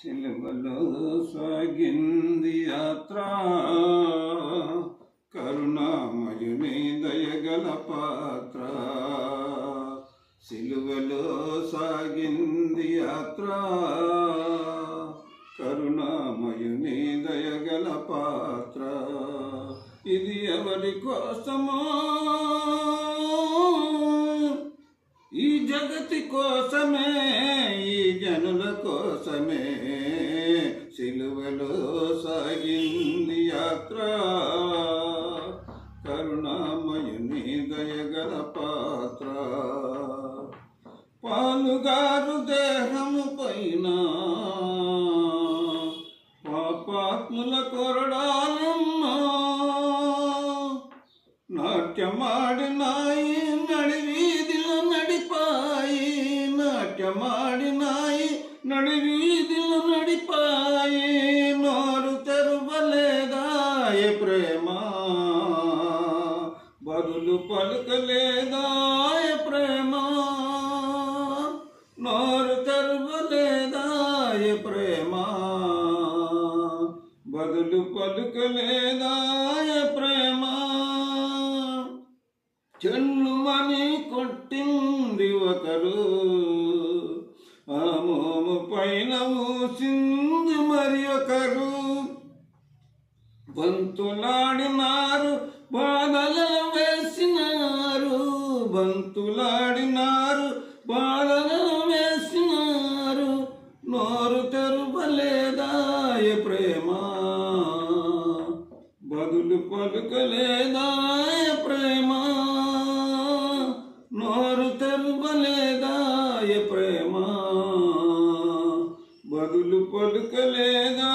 సిలువలో సాగింది యాత్ర, కరుణామయుని దయగల పాత్ర. సిలువలో సాగింది యాత్ర, కరుణామయుని దయగల పాత్ర. ఇది ఎవరి కోసమో, ఈ జగతి కోసమే, ఈ జనుల కోసమే. సిలువలో సాగింది యాత్ర, కరుణామయుని దయగల పాత్ర. పాలుగారు దేహము పైన పాపాత్ముల కొరడాలన్నా, నాట్యమాడినాయి నడివీధిలో నడిపాయి, నాట్యమాడినాయి నడివీధిలో నడిపాయి. నోరు తెరవలేదాయ ప్రేమ, బదులు పలుకలేదాయ ప్రేమ. నోరు తెరవలేదాయ ప్రేమ, బదులు పలుకలేదాయ ప్రేమ. చెల్లుమని కొట్టింది ఒకరు, ఆ మోము పైన ఊసింది మరి ఒకరు. బంతులాడినారు బాధలలో వేసినారు, బంతులాడినారు బాధలలో వేసినారు. నోరు తెరువలేదాయ ప్రేమ, బదులు పలుకలేదాయ ప్రేమ. నోరు తెరువలేదాయ ప్రేమ, బదులు పలుకలేదా